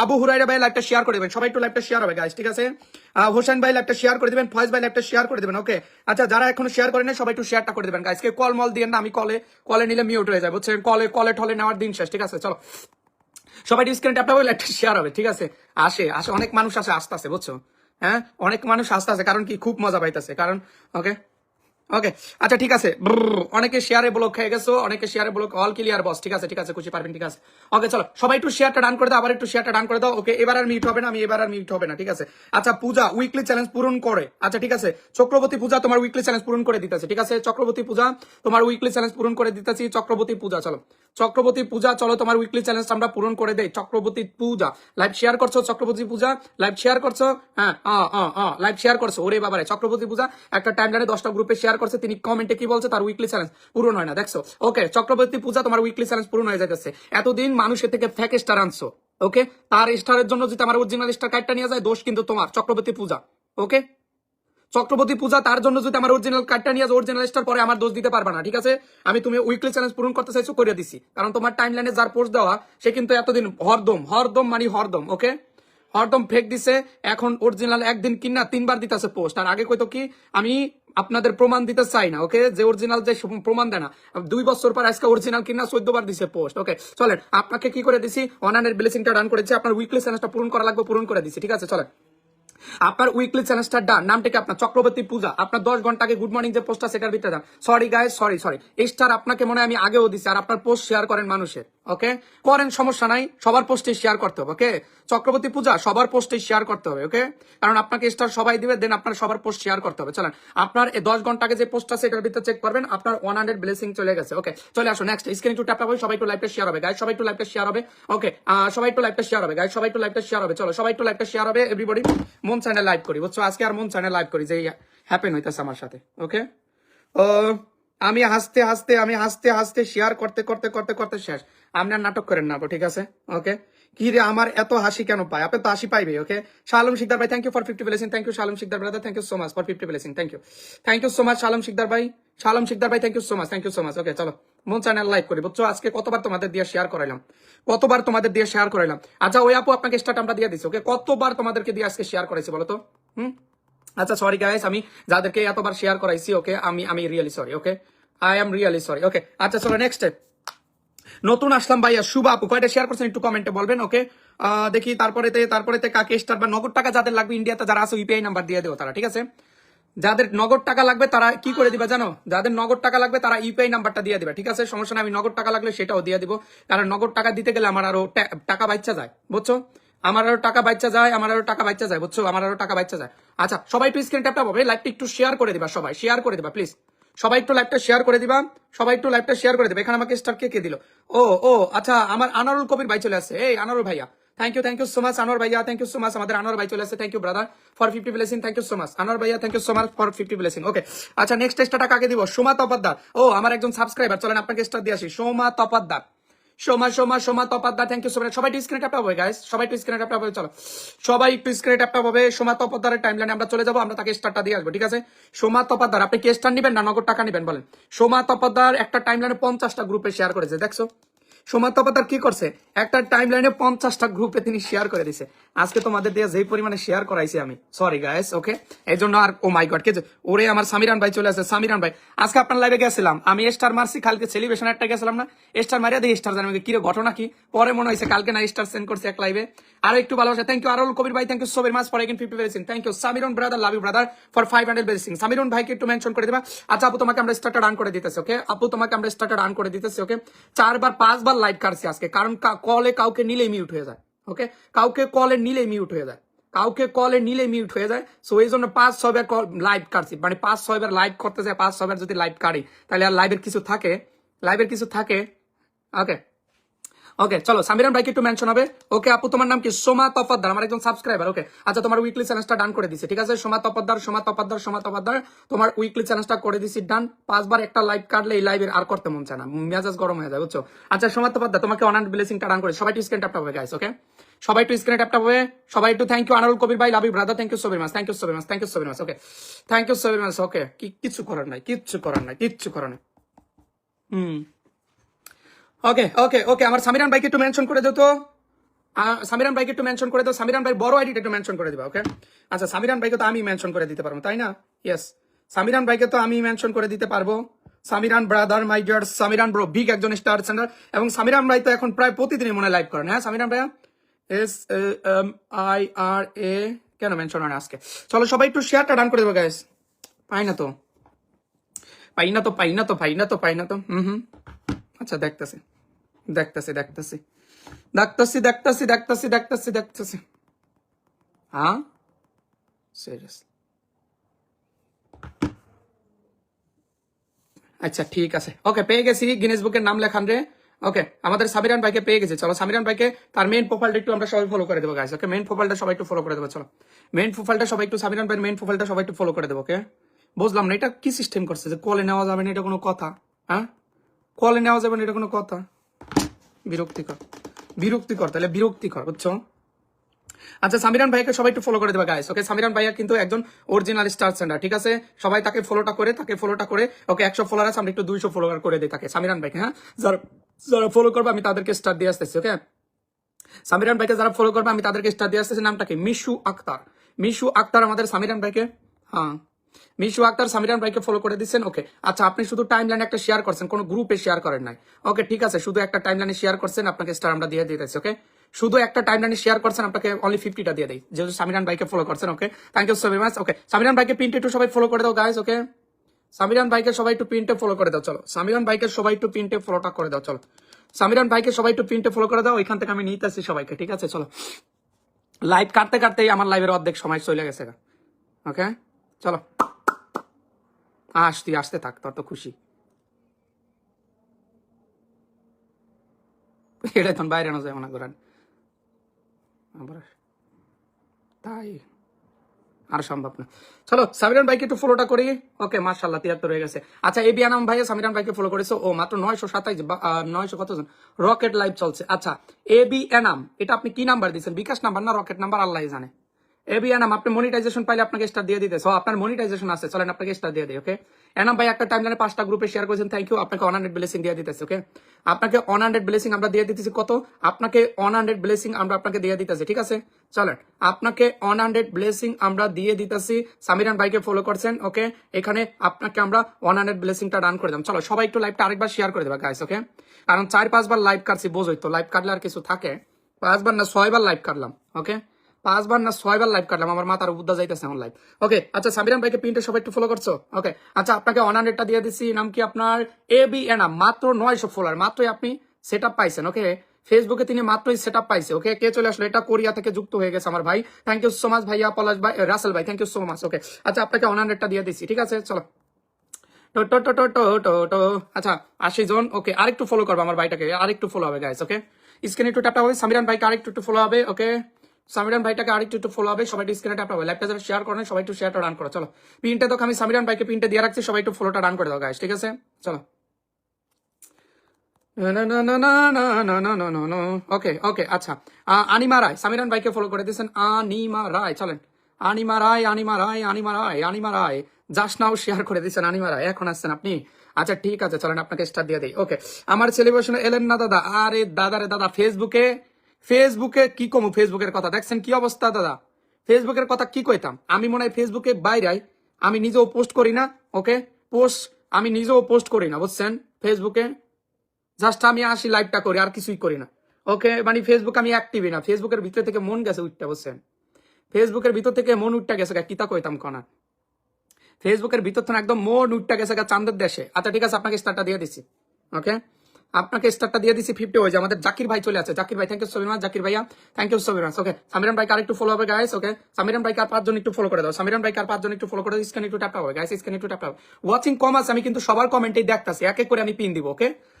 Abu Huraira ভাই লাইভটা শেয়ার করে দেবেন, সবাই একটু লাইভটা শেয়ার হবে গাইস, ঠিক আছে? হোসেন ভাই লাইভটা শেয়ার করে দিবেন, ফয়েজ ভাই লাইভটা শেয়ার করে দিবেন। ওকে, আচ্ছা, যারা এখনো শেয়ার করেন সবাই একটু শেয়ারটা করে দিবেন গাইস। কে কল মল দিয়ে না, আমি কলে নিলে মিউট হয়ে যায়, বুঝছেন? কলে ঠলে নেওয়ার দিন শেষ, ঠিক আছে? চলো সবাই স্ক্রিন ট্যাপটা বলে একটা শেয়ার হবে, ঠিক আছে? আসে অনেক মানুষ আসতে বুঝছো? হ্যাঁ, অনেক মানুষ আসতে কারণ কি খুব মজা পাইতেছে, কারণ ওকে ওকে। আচ্ছা, ঠিক আছে। অনেকে শেয়ারে ব্লক খেয়ে গেছো, অনেকে শেয়ারে ব্লক, অল ক্লিয়ার বস, ঠিক আছে? ঠিক আছে, খুশি পারবেন, ঠিক আছে? ওকে, চলো সবাই একটু শেয়ারটা ডান করে দাও, আবার একটু শেয়ারটা ডান করে দাও। ওকে, এবার আর মিউট হবে না, এবার আর মিউট হবে না, ঠিক আছে? আচ্ছা, পূজা উইকলি চ্যালেঞ্জ পূরণ করে, আচ্ছা ঠিক আছে। চক্রবর্তী পূজা তোমার উইকলি চ্যালেঞ্জ পূরণ করে দিতেছে, ঠিক আছে? চক্রবর্তী পূজা তোমার উইকলি চ্যালেঞ্জ পূরণ করে দিতেছি। চক্রবর্তী পূজা চলো, চক্রবর্তী পূজা চলো, তোমার উইকলি চ্যালেঞ্জ আমরা পূরণ করে দেই। চক্রবর্তী পূজা লাইভ শেয়ার করছো, চক্রবর্তী পূজা লাইভ শেয়ার করছো, হ্যাঁ লাইভ শেয়ার করছো। ওরে বাবারে, চক্রবর্তী পূজা একটা টাইমলাইনে 10টা গ্রুপে শেয়ার করছে, তিনি কমেন্টে কি বলছে, তার উইকলি চ্যালেঞ্জ পূরণ হয় না, দেখছো? ওকে, চক্রবর্তী পূজা তোমার উইকলি চ্যালেঞ্জ পূরণ হয়ে যাচ্ছে। এতদিন মানুষের থেকে ফেক স্টার আনছো, ওকে? তার স্টারের জন্য যদি আমার অরিজিনাল স্টার কার্ডটা নিয়ে যায়, দোষ কিন্তু তোমার, চক্রবর্তী পূজা। ওকে, চক্রবর্তী পূজা তার জন্য যদি আমার অরিজিনাল কার্ডটা নিয়ে অরিজিনাল স্টার, পরে আমার দোষ দিতে পারবা না, ঠিক আছে? আমি তুমি উইকলি চ্যালেঞ্জ পূরণ করতে চাইছো, করে দিছি, কারণ তোমার টাইমলাইনে যার পোস্ট দেওয়া সে কিন্তু এতদিন হরদম মানে হরদম, ওকে? হরদম ফেক দিছে, এখন অরিজিনাল একদিন কিনা 3বার দিতেছে পোস্ট। আর আগে কইতো কি, আমি আপনাদের প্রমাণ দিতে চাই না, ওকে? যে অরিজিনাল যে প্রমাণ দেয় না, 2 বছর পর আজকে অরিজিনাল কিনা 14বার দিছে পোস্ট। ওকে, চলেন, আপনাকে কি করে দিছি, অনলাইনের ব্লেসিংটা ডান করেছি, আপনার উইকলি চ্যালেঞ্জটা পূরণ করা লাগবে, পূরণ করে দিছি, ঠিক আছে? চলেন, আপনার উইকলি চ্যালেঞ্জটা ডান, নামটা কি আপনার? চক্রবর্তী পূজা। আপনার 10 ঘন্টা আগে গুড মর্নিং যে পোস্টটা, সেটার ভিতরে দেন। সরি গাইস, সরি স্টার আপনাকে মনে হয় আমি আগেও দিছি, আর আপনার পোস্ট শেয়ার করেন মানুষের, ওকে? করেন, সমস্যা নাই, সবার পোস্টে শেয়ার করতে হবে, ওকে? চক্রবর্তী পূজা সবার পোস্টে শেয়ার করতে হবে, ওকে? কারণ আপনাকে স্টার সবাই দিবে, দেন আপনার সবার পোস্ট শেয়ার করতে হবে। চলেন, আপনার 10 ঘন্টা আগে যে পোস্ট আছে এটার ভিতরে চেক করবেন, আপনার 100 ব্লেসিং চলে গেছে। ওকে, চলে আসো নেক্সট স্ক্রিন টু ট্যাপ হবে, সবাই একটু লাইভটা শেয়ার হবে গাইস, সবাই একটু লাইভটা শেয়ার হবে। ওকে, সবাই একটু লাইভটা শেয়ার হবে গাইস, সবাই একটু লাইভটা শেয়ার হবে। চলো, সবাই একটু লাইভটা শেয়ার হবে, এভরিবডি। মন চ্যানেল লাইভ করি, বুঝছো? আজকে আর মন চ্যানেল লাইভ করি, যে হ্যাপেন হইতাছে আমার সাথে, ওকে? ও আমি হাসতে হাসতে শেয়ার করতে শেষ। আপনি আর নাটক করেন না, ঠিক আছে? ওকে, কি রে আমার এত হাসি কেন পায়? আপনি তো হাসি পাইবে, ওকে? শালম শিকদার ভাই, thank you for 50 blessing. Thank you Salam Sikdar brother, thank you so much for 50 blessing. Thank you so much Salam Sikdar ভাই, thank you so much. Okay, চলো মন চ্যানেল লাইভ করি, বুঝছো? আজকে কতবার তোমাদের দিয়ে শেয়ার করাইলাম, আচ্ছা, ওই আপু আপনাকে স্টার্ট আমরা দিয়ে দিচ্ছি, ওকে? কতবার তোমাদেরকে দিয়ে আজকে শেয়ার করাইছি বলো তো? আচ্ছা, সরি গাইস, আমি যাদেরকে এতবার শেয়ার করাইছি, ওকে, আমি really sorry, okay? I am really sorry, okay? আচ্ছা, চলো নেক্সট নতুন আসলাম ভাইয়া শুভ আপু, কয়টা শেয়ার করছেন একটু কমেন্টে বলবেন, ওকে? দেখি, তারপরে কাকে স্টার বা নগদ টাকা যাদের লাগবে, ইন্ডিয়াতে যারা আছে ইউপিআই নাম্বার দিয়ে দেবো তারা, ঠিক আছে? যাদের নগদ টাকা লাগবে তারা কি করে দিবা জানো? যাদের নগদ টাকা লাগবে তারা ইউপিআই নাম্বারটা দিয়ে দিবে, ঠিক আছে? সমস্যা না, আমি নগদ টাকা লাগলে সেটাও দিয়ে দিব, কারণ নগদ টাকা দিতে গেলে আমার আরো টাকা বাচ্চা যায়, বুঝছো? আমার আরো টাকা বাচ্চা যায়, বুঝছো? আমার আরো টাকা বাচ্চা যায়। আচ্ছা, সবাই একটু স্ক্রিন ট্যাপটা হবে, লাইভটা একটু শেয়ার করে দিবা, সবাই শেয়ার করে দিবা প্লিজ, সবাই একটু লাইভটা শেয়ার করে দিবা, এখানে আমাকে স্টার কে দিল? ও আচ্ছা, আমার আনোয়ারুল কবির ভাই চলে আসছে। এই আনোয়ারুল ভাইয়া, thank you so much Anwar ভাইয়া, থ্যাংক ইউ সো মাচ। আমাদের আনোয়ার ভাই চলে আসছে, thank you brother for 50 blessing. Thank you so much Anwar ভাইয়া, thank you so much for 50 blessing. Okay, আচ্ছা, নেক্সট স্টারটা কাকে দিব? সোমা তপাদ্দার। ও, আমার একজন সাবস্ক্রাইবার, চলেন আপনাকে স্টার দিয়ে আসি। Soma Tapaddar, thank you so much. সবাই স্ক্রিনে ট্যাপ হবে গাইস, সবাই স্ক্রিনে ট্যাপ হবে। চলো, সবাই একটু স্ক্রিনে ট্যাপ হবে। সোমা তপাদ্দারের টাইমলাইনে আমরা চলে যাবো, আমরা তাকে স্টারটা দিয়ে আসবো, ঠিক আছে? সোমা তপাদ্দার, আপনি কি স্টার নিবেন না নগদ টাকা নিবেন বলেন? সোমা তপাদ্দার একটা টাইমলাইনে 50টা গ্রুপে শেয়ার করেছে, দেখছো? সোমা তপাদ্দার কি করছে? একটা টাইমলাইনে 50টা গ্রুপে তিনি শেয়ার করে দিছে। আজকে তোমাদের দিয়ে যেই পরিমাণে শেয়ার করাইছি আমি, সরি গাইস, ওকে? এই জন্য আর ও মাই গড, কে ওরে আমার সামিরান ভাই চলে আসে। সামিরান ভাই, আজকে আপনার লাইভে গেছিলাম আমি, স্টার মারছি, কালকে সেলিব্রেশন একটা গেছিলাম না, স্টার মারিয়া দিয়ে স্টার জানি কি রে ঘটনা কি? পরে মনে হয়েছে কালকে না স্টার সেন্ড করছে এক লাইভে। আরো একটু ভালোবাসা, থ্যাংক ইউ আরুল কবির ভাই, thank you so very much for 50 blessing. Thank you Samiran brother, love you brother for 500 blessing. Samiran ভাইকে একটু মেনশন করে দিবা। আচ্ছা আপু, তোমাকে আমরা স্টারটা রান করে দিতেছি, ওকে? আপু, তোমাকে আমরা স্টারটা রান করে দিতেছি, ওকে? 4বার 5বার লাইভ কাটছি আজকে, কারণ কলে কাউকে নিলেই মিউট হয়ে যায়, ওকে? কাউকে কলে নিলেই মিউট হয়ে যায়, সো এই জন্য 5-6 বার লাইভ কাটছি, মানে 5-6 বার লাইভ করতে যায়, 5-6 বার যদি লাইভ কাটি তাহলে আর লাইভের কিছু থাকে, ওকে? ওকে চলো সামিরান ভাইকে একটু মেনশন হবে। ওকে আপু তোমার নাম কি? সোমা তফাদ্দার, আমার একজন সাবস্ক্রাইবার। ওকে আচ্ছা তোমার উইকলি চ্যালেঞ্জটা ডান করে দিছি, ঠিক আছে? সোমা তফাদ্দার তোমার উইকলি চ্যালেঞ্জটা করে দিছি ডান। 5 বার একটা লাইভ কাটলে এই লাইভের আর করতে মন চায় না, মেজাজ গরম হয়ে যায়, বুঝছো? আচ্ছা সোমা তফাদ্দার তোমাকে অনান ব্লেসিংটা ডান করে সবাই একটু স্ক্রিন ট্যাপটা হবে গাইস। ওকে সবাই একটু স্ক্রিনে ট্যাপটা হবে, সবাই একটু থ্যাংক ইউ আনারুল কবির ভাই, love you brother, thank you so very much, thank you so very much, thank you so very much. Okay thank you so very much. Okay কিচ্ছু করার নাই, কিচ্ছু করার নাই। ওকে ওকে ওকে আমার সামিরান ভাইকে একটু মেনশন করে দাও তো, সামিরান ভাইকে একটু মেনশন করে দাও। সামিরান ভাই বড় আইডিটা একটু মেনশন করে দিবা। ওকে আচ্ছা সামিরান ভাইকে তো আমি মেনশন করে দিতে পারবো, তাই না? ইয়েস সামিরান ভাইকে তো আমি মেনশন করে দিতে পারবো। Samiran brother my dear Samiran bro, big একজন স্টার সেন্টার, এবং সামিরান ভাই তো এখন প্রায় প্রতিদিনই মনে লাইভ করেন। হ্যাঁ সামিরান ভাইয়া SAMIRA কেন মেনশন হয় না আজকে? চলো সবাই একটু শেয়ারটা ডান করে দেবো গাইস। পাই না তো আচ্ছা দেখতেছি হ্যাঁ সিরিয়াস। আচ্ছা ঠিক আছে ওকে পেয়ে গেছি, গিনেস বুকের নাম লেখান রে। ওকে আমাদের সামিরান ভাইকে পেয়ে গেছে। চলো সামিরান ভাইকে তার মেইন প্রোফাইলটা একটু আমরা সবাই ফলো করে দেবো গাইস। ওকে মেইন প্রোফাইলটা সবাই একটু ফলো করে দেবো। চলো মেইন প্রোফাইলটা সবাই একটু সামিরান ভাইয়ের মেইন প্রোফাইলটা সবাই একটু ফলো করে দেবো। ওকে বুঝলাম না এটা কি সিস্টেম করছে যে কলে নেওয়া যাবে না, এটা কোনো কথা? হ্যাঁ কলে নেওয়া যাবে না, এটা কোনো কথা? বিরক্তিকর তাহলে বিরক্তিকর, বুঝছো? আচ্ছা সামিরান ভাইকে সবাই একটু ফলো করে দেবে গাইস। ওকে সামিরান ভাইয়া কিন্তু একজন অরিজিনাল স্টার সেন্টার, ঠিক আছে? সবাই তাকে ফলোটা করে ওকে 100 ফলোয়ার আছে, আমরা একটু 200 ফলোয়ার করে দিই তাকে, সামিরান ভাইকে। হ্যাঁ যারা ফলো করবে আমি তাদেরকে স্টার দিয়ে আসতেছি। ওকে সামিরান ভাইকে যারা ফলো করবে আমি তাদেরকে স্টার দিয়ে আসতেছি। নামটা কি? মিশু আক্তার আমাদের সামিরান ভাইকে, হ্যাঁ মিশু আক্তার সামিরান ভাইকে ফলো করে দিচ্ছেন। ওকে আচ্ছা আপনি শুধু টাইমলাইনে একটা শেয়ার করছেন, কোনো গ্রুপে শেয়ার করেন নাই। ওকে ঠিক আছে শুধু একটা টাইমলাইনে শেয়ার করছেন, আপনাকে স্টার আমরা দিয়ে দিতেছি। ওকে শুধু একটা টাইমলাইনে শেয়ার করছেন, আপনাকে অনলি 50টা দিয়ে দেই যেহেতু সামিরান ভাইকে ফলো করছেন। Okay thank you so very much. Okay Samiran ভাইকে পিনটে একটু সবাই ফলো করে দাও গাইস। ওকে সামিরান ভাইকে সবাই একটু পিনটে ফলো করে দাও। চলো সামিরান ভাইকে সবাই একটু পিনটে ফলোটা করে দাও। চলো সামিরান ভাইকে সবাই একটু পিনটে ফলো করে দাও, ওইখান থেকে আমি নিতেছি সবাইকে, ঠিক আছে? চলো লাইভ কাটতেই আমার লাইভের অর্ধেক সময় চলে গেছে। ওকে চলো তুই আসতে থাক, তোর তো খুশি এটা তখন বাইরে আনা যায় মনে করেন, তাই আর সম্ভব না। চলো সামিরান ভাইকে একটু ফলোটা করি। ওকে মাশাআল্লাহ 73 হয়ে গেছে। আচ্ছা এবি আনাম ভাইয়া সামিরান ভাইকে ফলো করেছে, ও মাত্র 927 900 কতজন রকেট লাইভ চলছে। আচ্ছা এবি এনাম এটা আপনি কি নাম্বার দিয়েছেন? বিকাশ নাম্বার না রকেট নাম্বার আল্লাহ জানে। এবি এনাম আপনি মনিটাইজেশন পাইলে আপনাকে স্টার দিয়ে দিতেছে, আপনার মনিটাইজেশন আছে, চলেন আপনাকে স্টার দিয়ে দিই। ওকে এনাম ভাই একটা টাইমলাইনে 5টা গ্রুপে শেয়ার করেছেন, থ্যাংক ইউ। আপনাকে 100 ব্লেসিং দিয়ে দিতেছে। ওকে আপনাকে 100 ব্লেসিং আমরা দিয়ে দিতেছি। কত? আপনাকে 100 ব্লেসিং আমরা আপনাকে দিয়ে দিতেছি, ঠিক আছে? চলেন আপনাকে 100 ব্লেসিং আমরা দিয়ে দিতেছি। সামিরান ভাইকে ফলো করছেন। ওকে এখানে আপনাকে আমরা 100 ব্লেসিংটা ডান করে দিলাম। চলো সবাই একটু লাইভটা আরেকবার শেয়ার করে দেবা গাইস। ওকে কারণ 4-5 বার লাইভ কাটছি, বোঝোই তো লাইভ কাটলে আর কিছু থাকে। 5 বার না 6 বার লাইভ কাটলাম। ওকে 5 বার না 6 বার লাইভ কাটলাম, আমার মাথার বুদ্ধা যাইতেছে এখন লাইভ। ওকে আচ্ছা সামিরান ভাইকে পিনটে সবাই একটু ফলো করছো। ওকে আচ্ছা আপনাকে 100টা দিয়ে দিচ্ছি। নাম কি আপনার? এবি এনাম, মাত্র 900 ফলোয়ার, মাত্রই আপনি সেট আপ পাইছেন। ওকে ফেসবুকে তিনি মাত্রই সেট আপ পাইছে। ওকে কে চলে আসলো? এটা কোরিয়া থেকে যুক্ত হয়ে গেছে আমার ভাই, থ্যাংক ইউ সো মাচ ভাইয়া। পলাশ ভাই, রাসেল ভাই, থ্যাংক ইউ সো মাচ। ওকে আচ্ছা আপনাকে 100টা দিয়ে দিচ্ছি, ঠিক আছে? চলো আচ্ছা 80 জন। ওকে আরেকটু ফলো করবো আমার ভাইটাকে, আরেকটু ফলো হবে গাইস। ওকে স্ক্রিনে একটু ট্যাপটা হবে, সামিরান ভাইকে আরেকটু ফলো হবে। ওকে সামিরান ভাইটাকে আরেকটু ফলো হবে, সবাই স্ক্রিনে ট্যাপটা হবে। লাইভটা যারা শেয়ার করেন সবাই একটু শেয়ারটা রান করো। চলো পিনটা তো আমি সামিরান ভাইকে পিনটা দিয়ে রাখছি, সবাই একটু ফলোটা রান করে দাও গাইস, ঠিক আছে? চলো ওকে ওকে আচ্ছা আনিমা রায় সামিরান ভাইকে ফলো করে দিয়েছেন। আনিমা রায় চলেন, আনিমা রায় জাস্ট নাও শেয়ার করে দিয়েছেন। আনিমা রায় এখন আসছেন আপনি? আচ্ছা ঠিক আছে চলেন আপনাকে স্টার দিয়ে দিই। ওকে আমার সেলিব্রেশনে এলেন না দাদা? আরে দাদা রে দাদা ফেসবুকে কি কমু? ফেসবুকের কথা দেখছেন কি অবস্থা দাদা? ফেসবুকের কথা কি কইতাম আমি? মনে হয় ফেসবুকে বাইরে আমি নিজেও পোস্ট করি না। ওকে আমি নিজেও পোস্ট করি না, বুঝছেন? ফেসবুকে জাস্ট আমি আসি লাইভটা করি, আর কিছুই করি না। ওকে মানে ফেসবুক আমি অ্যাক্টিভই না। ফেসবুকের ভিতর থেকে মন গেছে উঠটা, বুঝছেন? ফেসবুকের ভিতর থেকে মন উঠটা গেছে, কিতা কইতাম কনা? ফেসবুকের ভিতর থেকে একদম মন উঠটা গেছে চাঁদের দেশে। আচ্ছা ঠিক আছে আপনাকে স্টারটা দিয়ে দিচ্ছি। ওকে আপনাকে স্টারটা দিয়ে দিচ্ছি 50 হয়ে যায়। আমাদের জাকির ভাই চলে আছে, জাকির ভাই thank you so much. Zakir ভাইয়া thank you so much. Okay Samiran ভাইকে আরেকটু ফলো হবে গাইস। ওকে সামিরান ভাইকে আর 5 জন একটু ফলো করে দাও। সামিরান ভাইকে আর 5 জন একটু ফলো করে দাও। স্ক্রিনে একটু ট্যাপ হবে গাইস, স্ক্রিনে একটু ট্যাপ হবে। ওয়াচিং কম আছে, আমি কিন্তু সবার কমেন্টেই দেখতাছি, এক এক করে আমি পিন দিব। ওকে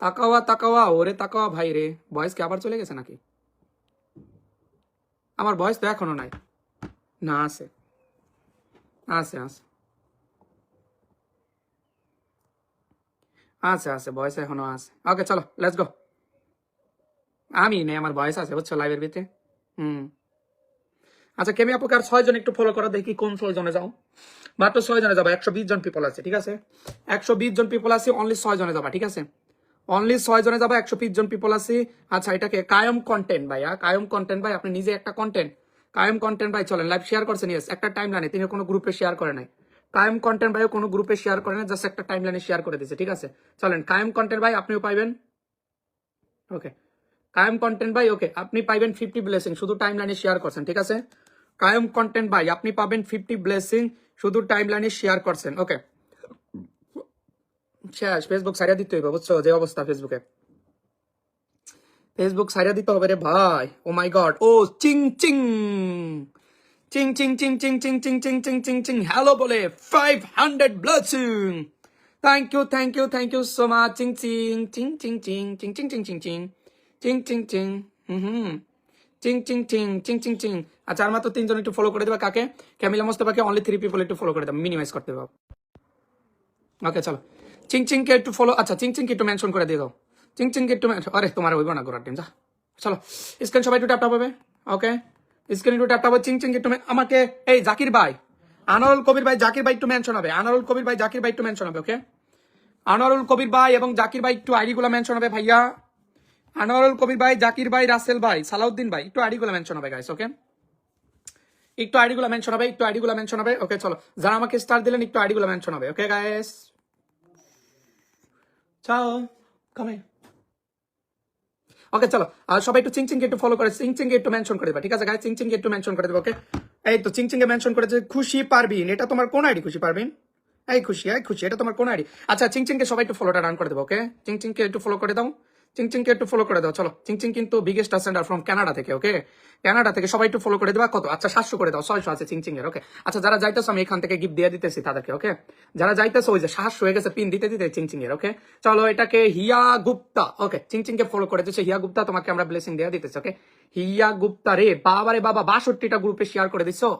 তাকাওয়া ওরে তাকাওয়া ভাই রে, ভয়েস কি আবার চলে গেছে নাকি? আমার ভয়েস তো এখনো নাই। না আছে আছে আছে আছে আছে ভয়েস এখনো আছে। ওকে চলো লেটস গো। আমি নেই, আমার ভয়েস আছে বুঝছো লাইভের ভিতরে। আচ্ছা কেমি আপুকে আর 6 জন একটু ফলো করো, দেখি কোন 6 জনে যাও। মাত্র 6 জনে যাবো, 120 জন পিপল আছে, ঠিক আছে? 120 জন পিপল আছে, অনলি 6 জনে যাবা, ঠিক আছে? অনলি 6 জনে যাবা, 120 জন পিপল আছে। আচ্ছা এটাকে কায়ম কন্টেন্ট ভাইয়া, কায়ম কন্টেন্ট ভাই, আপনি নিজে একটা কন্টেন্ট, কায়ম কন্টেন্ট ভাই চলেন লাইভ শেয়ার করছেন, ইয়েস একটা টাইম লাইনে, তিনি কোনো গ্রুপে শেয়ার করে নাই। কায়ম কন্টেন্ট ভাই কোনো গ্রুপে শেয়ার করে না, জাস্ট একটা টাইম লাইনে শেয়ার করে দিয়েছে, ঠিক আছে? চলেন কায়ম কন্টেন্ট ভাই আপনিও পাইবেন। ওকে কায়ম কন্টেন্ট ভাই, ওকে আপনি পাইবেন 50 ব্লেসিং, শুধু টাইম লাইনে শেয়ার করছেন, ঠিক আছে? কায়ম কন্টেন্ট ভাই আপনি পাবেন 50 ব্লেসিং, শুধু টাইম লাইনে শেয়ার করছেন। ওকে শেষ, ফেসবুক সারিয়া দিতে হইব বুঝছো, যে অবস্থা ফেসবুকে, ফেসবুক সারিয়া দিতে হবে রে ভাই। ও মাই গড, ও চিং চিং চিং চিং চিং চিং চিং চিং চিং চিং চিং চিং হ্যালো বলে 500 blessing, thank you so much. চিং চিং চিং চিং চিং চিং চিং চিং চিং চিং চিং চিং চিং চিং চিং চিং চিং চিং চিং। আচ্ছা আর মাত্র 3 জন একটু ফলো করে দেবা, কাকে? ক্যামিলা মোস্তফাকে অনলি 3 পিপল একটু ফলো করে দেবা, মিনিমাইজ করতে হবে। ওকে চলো চিং চিং কে একটু ফলো, আচ্ছা চিং চিং কে একটু মেনশন করে দিয়ে দাও, চিং চিং কে একটু মেনশন, আরে তোমার ওইব না গোড়ার টিম যা। চলো স্ক্রিন সবাই একটু ট্যাপ হবে, ওকে স্ক্রিন একটু ট্যাপ হবে। চিং চিং একটু আমাকে, এই জাকির ভাই, আনোয়ারুল কবির ভাই, জাকির ভাই একটু মেনশন হবে, আনোয়ারুল কবির ভাই, জাকির ভাই একটু মেনশন হবে, ওকে আনোয়ারুল কবির ভাই এবং জাকির ভাই একটু আইডি গুলো মেনশন হবে ভাইয়া। আনোয়ারুল কবির ভাই, জাকির ভাই, রাসেল ভাই, সালাউদ্দিন ভাই একটু আইডি গুলো মেনশন হবে গাইস, ওকে একটু আইডি গুলো মেনশন হবে, একটু আইডি গুলো মেনশন হবে। ওকে চলো যারা আমাকে স্টার দিলেন একটু আইডি গুলো মেনশন হবে, ওকে গাইস চাও কামে। ওকে চলো আর সবাই একটু চিং চিং কে একটু ফলো করে, চিং চিং কে একটু মেনশন করে দেবা, ঠিক আছে গাইস? চিং চিং কে একটু মেনশন করে দেবা, ওকে এই তো চিং চিং কে মেনশন করেছে খুশি পারবিন, এটা তোমার কোন আইডি? খুশি পারবিন, এই খুশি এটা তোমার কোন আইডি? আচ্ছা চিং চিং কে সবাই একটু ফলোটা রান করে দেবো, ওকে চিং চিং কে একটু ফলো করে দাও, চিং চিং কে একটু ফলো করে দাও। চলো চিং চিং কিন্তু বিগেস্ট সেন্ডার ফ্রম কানাডা থেকে, ওকে কানাডা থেকে সবাই একটু ফলো করে দেবা। কত? আচ্ছা 700 করে দাও, 600 আছে চিং চিং এর, ওকে আচ্ছা যারা যাইতেছো আমি এখান থেকে গিফট দিয়ে দিতেছি তাদেরকে, ওকে যারা যাইতেছো ওই যে 700 হয়ে গেছে পিন দিতে দিতে চিং চিং এর, ওকে চলো এটাকে হিয়া গুপ্তা, ওকে চিং চিং কে ফলো করে দিচ্ছে হিয়া গুপ্তা, তোমাকে আমরা ব্লেসিং দিয়ে দিতেছি, ওকে হিয়া গুপ্তা রে বাবা রে বাবা 62টা গ্রুপে শেয়ার করে দিছো।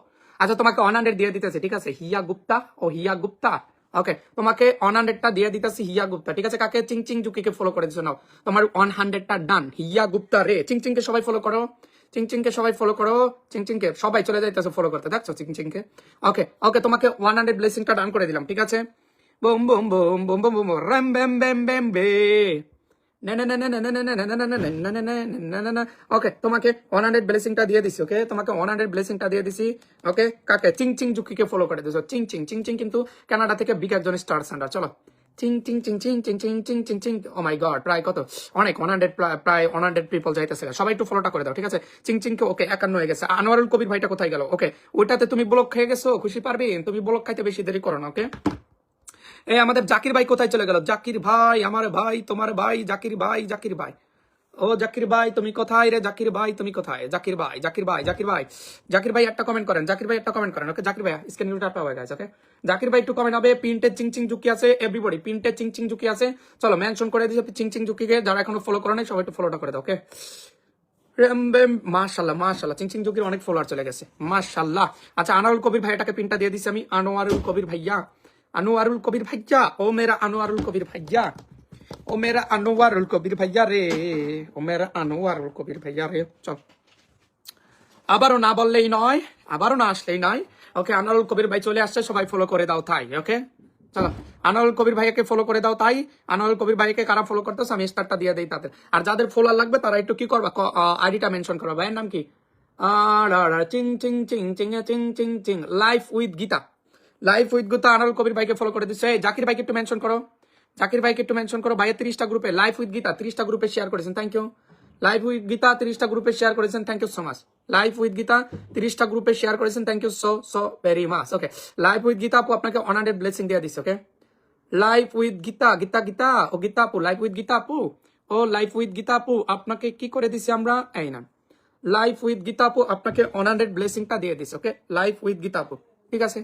আচ্ছা তোমাকে 100 দিয়ে দিতেছে, ঠিক আছে হিয়া গুপ্তা, ও হিয়া গুপ্তা, ওকে তোমাকে 100টা দিয়ে দিতেছি হিয়া গুপ্তা, ঠিক আছে? কাকে? চিং চিং জুকিকে ফলো করে দিছো, নাও তোমার 100টা ডান। হিয়া গুপ্তা রে, চিং চিং কে সবাই ফলো করো, চিং চিং কে সবাই ফলো করো, চিং চিং কে সবাই চলে যাইতেছে ফলো করতে, দেখছো চিং চিং কে, ওকে ওকে তোমাকে 100 ব্লেসিংটা ডান করে দিলাম, ঠিক আছে? Boom boom boom boom boom boom রাম বেম বেম বেম বে না না না না না না না না না না না না না না। ওকে তোমাকে 100 ব্লেসিংটা দিয়ে দিছি, ওকে তোমাকে 100 ব্লেসিংটা দিয়ে দিছি, ওকে কাকে? চিং চিং জুকিকে ফলো করে দিছো। চিং চিং চিং চিং কিন্তু কানাডা থেকে বিগ একজন স্টার সেন্ডার। চলো চিং চিং চিং চিং চিং চিং চিং চিং চিং, ও মাই গড প্রায় কত অনেক 100 প্রায় 100 পিপল যাইতেছে, সবাই একটু ফলোটা করে দাও, ঠিক আছে? চিং চিং কে ওকে 51 হয়ে গেছে। আনোয়ারুল কবির ভাইটা কোথায় গেল? ওকে ওইটাতে তুমি ব্লক খেয়ে গেছো, খুশি পারবি তুমি ব্লক খাইতে বেশি দেরি করো না, ওকে এই আমাদের জাকির ভাই কোথায় চলে গেল? জাকির ভাই আমার ভাই, তোমার ভাই জাকির ভাই, জাকির ভাই ও জাকির ভাই তুমি কোথায় রে? জাকির ভাই তুমি কোথায়? জাকির ভাই জাকির ভাই জাকির ভাই জাকির ভাই একটা কমেন্ট করেন, জাকির ভাই একটা কমেন্ট করেন, ওকে জাকির ভাই স্ক্রিন রিটার্ন পাওয়া গেছে, ওকে জাকির ভাই একটু কমেন্ট হবে। পিনটে চিং চিং জুকি আছে, এভরিবডি পিনটে চিং চিং জুকি আছে, চলো মেনশন করে দিয়েছে চিং চিং জুকিকে, যারা এখনো ফলো করে নাই সবাই একটু ফলোটা করে দাও, ওকে মাশাআল্লাহ মাশাআল্লাহ চিং চিং জুকির অনেক ফলোয়ার চলে গেছে, মাশাআল্লাহ। আচ্ছা আনোয়ারুল কবির ভাইটাকে পিনটা দিয়ে দিছি আমি, আনোয়ারুল কবির ভাইয়া, আনোয়ারুল কবির ভাইয়া, ও মেরা আনোয়ারুল কবির ভাইয়া, ও মেরা আনোয়ারুল কবির ভাইয়া রে, ও মেরা আনোয়ারুল কবির ভাইয়া রে। চল আবারও না বললেই নয়, আবারও না আসলেই নয়, ওকে আনোয়ারুল কবির ভাই চলে আসছে, সবাই ফলো করে দাও তাই, ওকে চলো আনোয়ারুল কবির ভাইকে ফলো করে দাও তাই। আনোয়ারুল কবির ভাইকে কারা ফলো করতেছে আমি স্টারটা দিয়ে দেই তাদের, আর যাদের ফলোয়ার লাগবে তারা একটু কি করবা আইডিটা মেনশন করবা। ভাইয়ের নাম কি? চিং চিং চিং চিং চিং চিং চিং life with Geeta, life with Geeta Anwarul Kabir ভাইকে ফলো করে দিচ্ছে। জাকির ভাইকে একটু মেনশন করো, জাকির ভাইকে একটু মেনশন করো, ভাইয়ের 30টা গ্রুপে লাইফ উইথ গীতা 30টা গ্রুপে শেয়ার করেছেন, thank you. Life with Geeta 30টা গ্রুপে শেয়ার করেছেন, thank you so much. Life with Geeta 30টা গ্রুপে শেয়ার করেছেন, thank you so so very much, okay life with Geeta আপু আপনাকে 100 ব্লেসিং দিয়ে দিচ্ছে, okay life with Geeta Geeta Geeta ও গীতা আপু, লাইফ উইথ গীতা আপু, ও লাইফ উইথ গীতা আপু আপনাকে কি করে দিছি আমরা, এই না লাইফ উইথ গীতা আপু আপনাকে 100 ব্লেসিংটা দিয়ে দিছে, ওকে লাইফ উইথ গীতা আপু, ঠিক আছে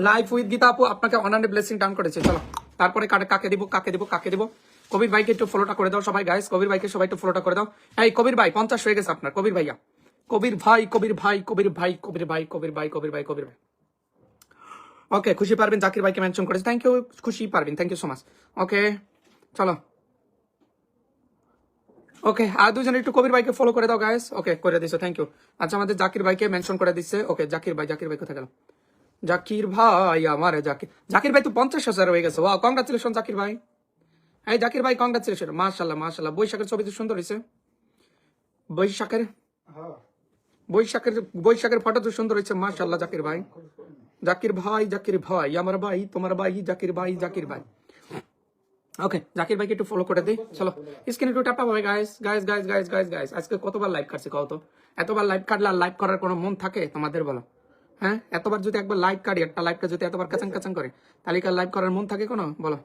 লাইফ উইথ গীতা আপু আপনাকে 100 ব্লেসিং ডাউন করেছে। চলো তারপরে কাকে দিব কাকে দিব কাকে দিব, কবির ভাইকে একটু ফলোটা করে দাও সবাই গাইস, কবির ভাইকে সবাই একটু ফলোটা করে দাও। এই কবির ভাই 50 হয়ে গেছে আপনার, কবির ভাইয়া, কবির ভাই, কবির ভাই, কবির ভাই, কবির ভাই, কবির ভাই, কবির ভাই, কবির ভাই। ওকে, খুশি পারবেন জাকির ভাইকে মেনশন করেছে, থ্যাংক ইউ খুশি পারবেন, thank you so much. Okay চলো, ওকে আর দুজন একটু কবির ভাইকে ফলো করে দাও গাইস। ওকে করে দিছো, থ্যাংক ইউ। আচ্ছা আমাদের জাকির ভাইকে মেনশন করে দিচ্ছে। ওকে জাকির ভাই, জাকির ভাই কোথায় গেল? জাকির ভাই আমার জাকির ভাই তো 50,000 হয়ে গেছে। ওয়াও, কংগ্রাচুলেশন জাকির ভাই। এই জাকির ভাই কংগ্রাচুলেশন, মাশাআল্লাহ মাশাআল্লাহ। বৈশাখের ছবি তো সুন্দর হয়েছে, বৈশাখের ফটো তো সুন্দর হয়েছে, মাশাআল্লাহ জাকির ভাই। জাকির ভাই, জাকির ভাই আমার ভাই, তোমার ভাই জাকির ভাই, জাকির ভাই। ওকে জাকির ভাইকে একটু ফলো করে দিই। চলো স্ক্রিনে একটু ট্যাপ হবে guys, guys guys guys guys guys. আজকে কতবার লাইভ কাটছে কত? এতবার লাইভ কাটলে আর লাইভ করার কোনো মন থাকে তোমাদের বলো? হ্যাঁ, এতবার যদি একবার লাইভ কাটি, একটা লাইভটা যদি এতবার কাচাং কাচাং করে, তাহলে কি লাইভ করার মন থাকে কোনো বলো?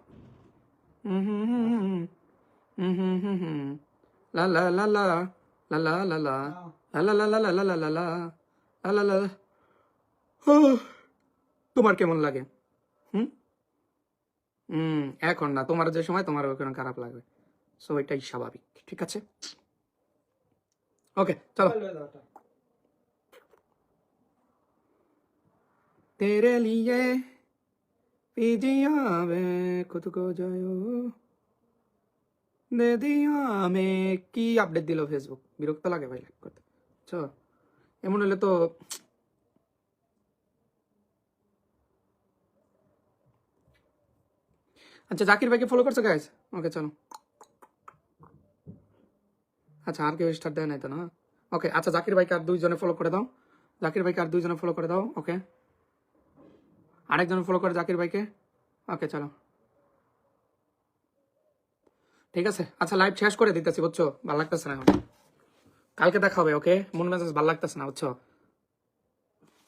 লা লা লা লা লা লা লা লা লা লা লা লা লা লা লা লা লা লা। তোমার কেমন লাগে? এখন না, তোমার যে সময় তোমার ওখানে খারাপ লাগবে, সো এটাই স্বাভাবিক, ঠিক আছে? ওকে চলো। तेरे लिए पिजिया में खुद को जायो दे दिया में কি আপডেট দিল ফেসবুক, বিরক্ত লাগে ভাই লাইক করতে। চলো এমন হলে তো আচ্ছা জাকির ভাইকে ফলো করছো গাইস? ওকে চলো। আচ্ছা আর কেউ স্টার্ট দেয় নাই তো না? ওকে আচ্ছা জাকির ভাইকে আর দুইজনে ফলো করে দাও, জাকির ভাইকে আর দুইজনে ফলো করে দাও। ওকে আরেকজন ফলো করে জাকির ভাইকে। ওকে চলো ঠিক আছে। আচ্ছা লাইভ শেষ করে দিতেছি বুঝছো, ভালো লাগতেছে না এখন, কালকে দেখা হবে। ওকে মন মেজাজ ভালো লাগতেছে না বুঝছো,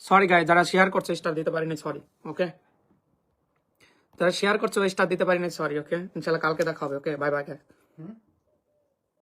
সরি গাই, যারা শেয়ার করছে স্টার দিতে পারিনি, সরি। ওকে যারা শেয়ার করছো স্টার দিতে পারিনি, সরি। ওকে ইনশাল্লাহ কালকে দেখা হবে। Okay bye bye.